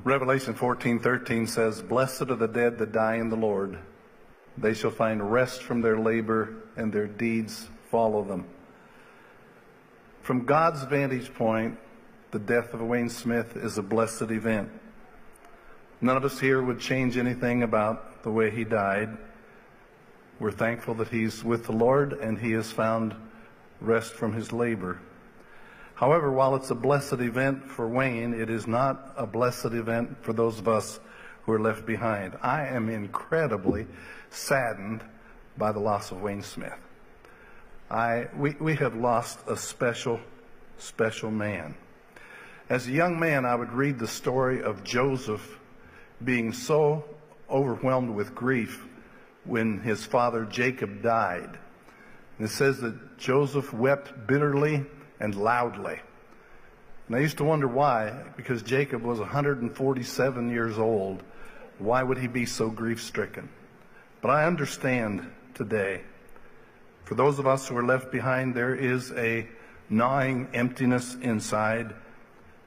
Revelation 14:13 says, "Blessed are the dead that die in the Lord. They shall find rest from their labor, and their deeds follow them." From God's vantage point, the death of Wayne Smith is a blessed event. None of us here would change anything about the way he died. We're thankful that he's with the Lord and he has found rest from his labor. However, while it's a blessed event for Wayne, it is not a blessed event for those of us who are left behind. I am incredibly saddened by the loss of Wayne Smith. We have lost a special man. As a young man, I would read the story of Joseph being so overwhelmed with grief when his father Jacob died. And it says that Joseph wept bitterly and loudly. And I used to wonder why, because Jacob was 147 years old. Why would he be so grief-stricken? But I understand today. For those of us who are left behind, there is a gnawing emptiness inside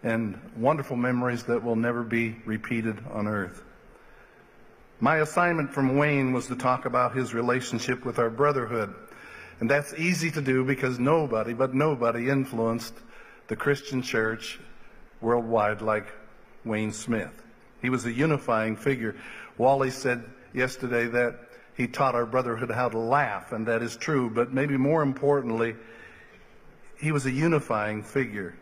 and wonderful memories that will never be repeated on earth. My assignment from Wayne was to talk about his relationship with our brotherhood. And that's easy to do because nobody influenced the Christian church worldwide like Wayne Smith. He was a unifying figure. Wally said yesterday that he taught our brotherhood how to laugh, and that is true, but maybe more importantly, he was a unifying figure.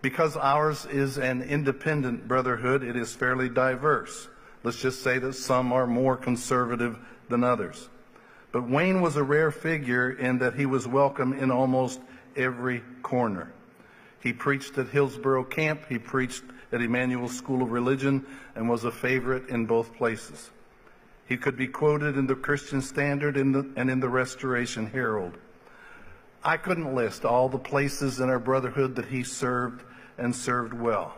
Because ours is an independent brotherhood, it is fairly diverse. Let's just say that some are more conservative than others. But Wayne was a rare figure in that he was welcome in almost every corner. He preached at Hillsborough Camp, he preached at Emmanuel School of Religion, and was a favorite in both places. He could be quoted in the Christian Standard and in the Restoration Herald. I couldn't list all the places in our brotherhood that he served and served well.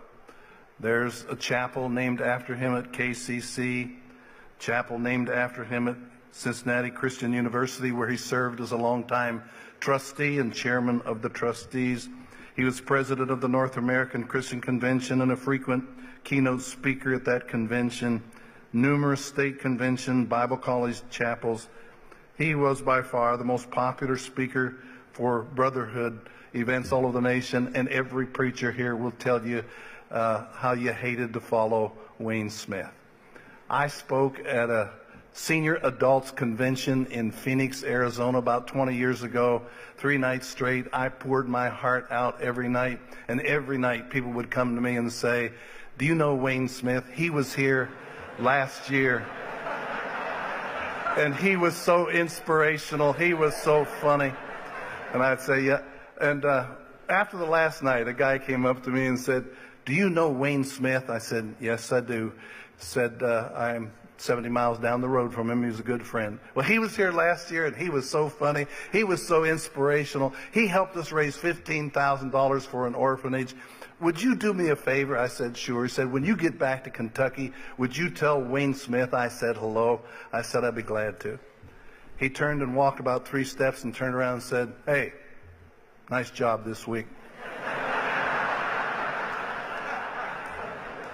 There's a chapel named after him at KCC, chapel named after him at Cincinnati Christian University, where he served as a longtime trustee and chairman of the trustees. He was president of the North American Christian Convention and a frequent keynote speaker at that convention, numerous state convention, Bible college chapels. He was by far the most popular speaker for brotherhood events all over the nation, and every preacher here will tell you how you hated to follow Wayne Smith. I spoke at a senior adults convention in Phoenix, Arizona about 20 years ago, 3 nights straight. I poured my heart out every night, and every night people would come to me and say, "Do you know Wayne Smith? He was here last year." And he was so inspirational. He was so funny. And I'd say, yeah. And after the last night, a guy came up to me and said, "Do you know Wayne Smith?" I said, "Yes, I do." Said, "I'm 70 miles down the road from him. He was a good friend." Well, he was here last year, and he was so funny. He was so inspirational. He helped us raise $15,000 for an orphanage. "Would you do me a favor?" I said, "Sure." He said, "When you get back to Kentucky, would you tell Wayne Smith I said hello?" I said, "I'd be glad to." He turned and walked about 3 steps and turned around and said, "Hey, nice job this week."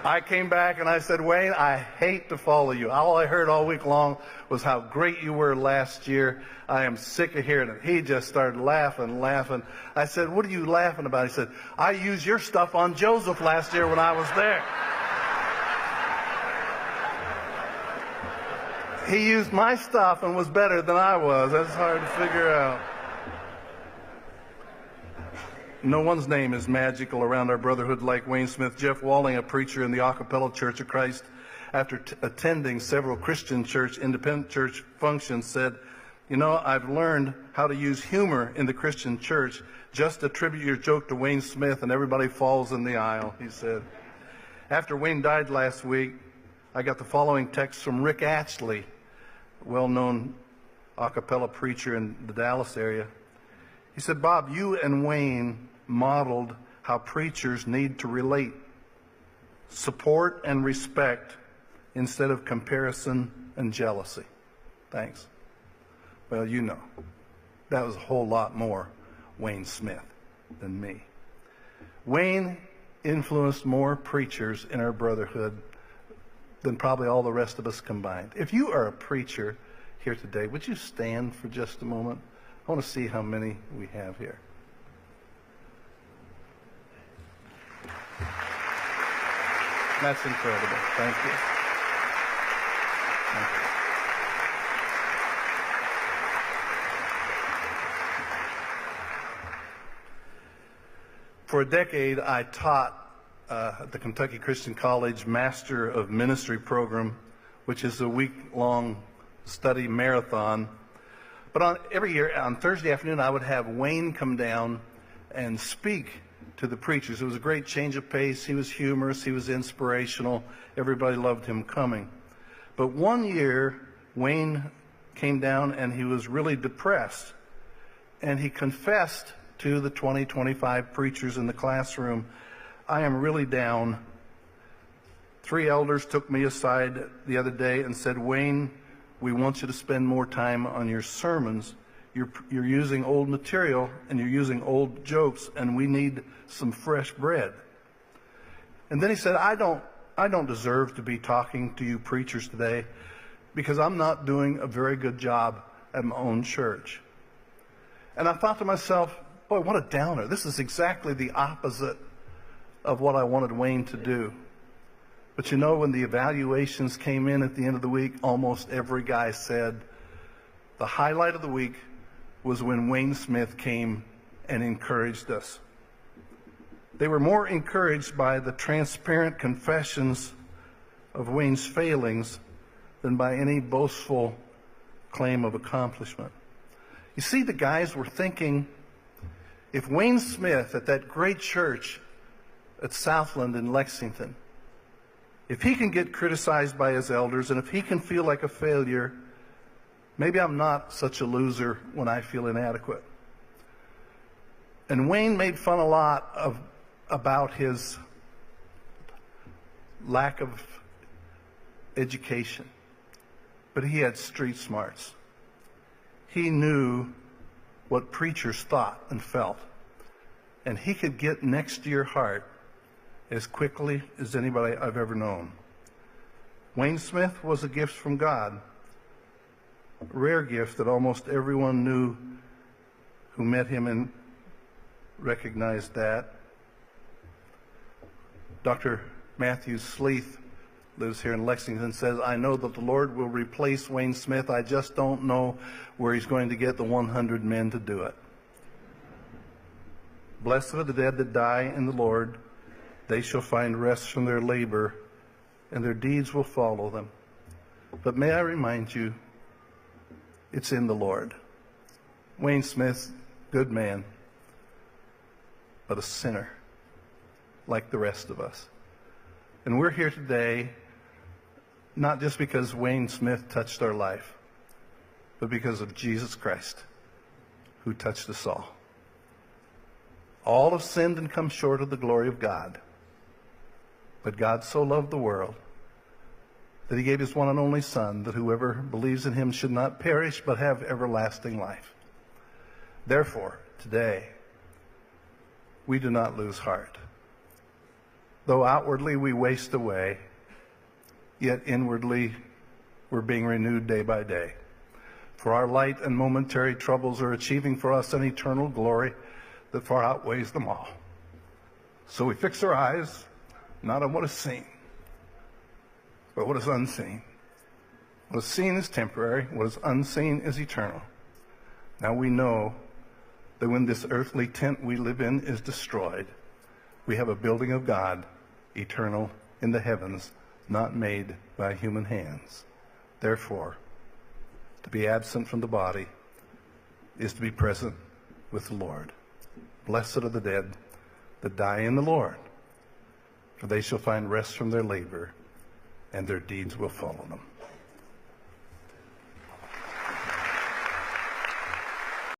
I came back and I said, "Wayne, I hate to follow you. All I heard all week long was how great you were last year. I am sick of hearing it." He just started laughing. I said, "What are you laughing about?" He said, "I used your stuff on Joseph last year when I was there." He used my stuff and was better than I was. That's hard to figure out. No one's name is magical around our brotherhood like Wayne Smith. Jeff Wally, a preacher in the Acapella Church of Christ, after attending several Christian church, independent church functions, said, "You know, I've learned how to use humor in the Christian church. Just attribute your joke to Wayne Smith and everybody falls in the aisle," he said. After Wayne died last week, I got the following text from Rick Ashley, well-known acapella preacher in the Dallas area. He said, "Bob, you and Wayne modeled how preachers need to relate, support and respect instead of comparison and jealousy. Thanks." Well, you know, that was a whole lot more Wayne Smith than me. Wayne influenced more preachers in our brotherhood than probably all the rest of us combined. If you are a preacher here today, would you stand for just a moment? I want to see how many we have here. That's incredible. Thank you. Thank you. For a decade, I taught at the Kentucky Christian College Master of Ministry program, which is a week-long study marathon. But every year on Thursday afternoon, I would have Wayne come down and speak to the preachers. It was a great change of pace. He was humorous. He was inspirational. Everybody loved him coming. But one year, Wayne came down and he was really depressed. And he confessed to the 25 preachers in the classroom, I am really down. 3 elders took me aside the other day and said, Wayne, we want you to spend more time on your sermons. You're using old material and you're using old jokes, and we need some fresh bread. And then he said, I don't deserve to be talking to you preachers today because I'm not doing a very good job at my own church. And I thought to myself, boy, what a downer. This is exactly the opposite of what I wanted Wayne to do. But you know, when the evaluations came in at the end of the week, almost every guy said the highlight of the week was when Wayne Smith came and encouraged us. They were more encouraged by the transparent confessions of Wayne's failings than by any boastful claim of accomplishment. You see, the guys were thinking, if Wayne Smith at that great church at Southland in Lexington, if he can get criticized by his elders and if he can feel like a failure, maybe I'm not such a loser when I feel inadequate. And Wayne made fun a lot about his lack of education, but he had street smarts. He knew what preachers thought and felt, and he could get next to your heart as quickly as anybody I've ever known. Wayne Smith was a gift from God, a rare gift that almost everyone knew who met him and recognized that. Dr. Matthew Sleeth lives here in Lexington, says, I know that the Lord will replace Wayne Smith. I just don't know where he's going to get the 100 men to do it. Blessed are the dead that die in the Lord. They shall find rest from their labor, and their deeds will follow them. But may I remind you, it's in the Lord. Wayne Smith, good man, but a sinner like the rest of us. And we're here today not just because Wayne Smith touched our life, but because of Jesus Christ, who touched us all. All have sinned and come short of the glory of God. But God so loved the world that he gave his one and only Son, that whoever believes in him should not perish but have everlasting life. Therefore, today, we do not lose heart. Though outwardly we waste away, yet inwardly we're being renewed day by day. For our light and momentary troubles are achieving for us an eternal glory that far outweighs them all. So we fix our eyes not on what is seen, but what is unseen. What is seen is temporary, what is unseen is eternal. Now we know that when this earthly tent we live in is destroyed, we have a building of God, eternal in the heavens, not made by human hands. Therefore, to be absent from the body is to be present with the Lord. Blessed are the dead that die in the Lord, for they shall find rest from their labor, and their deeds will follow them.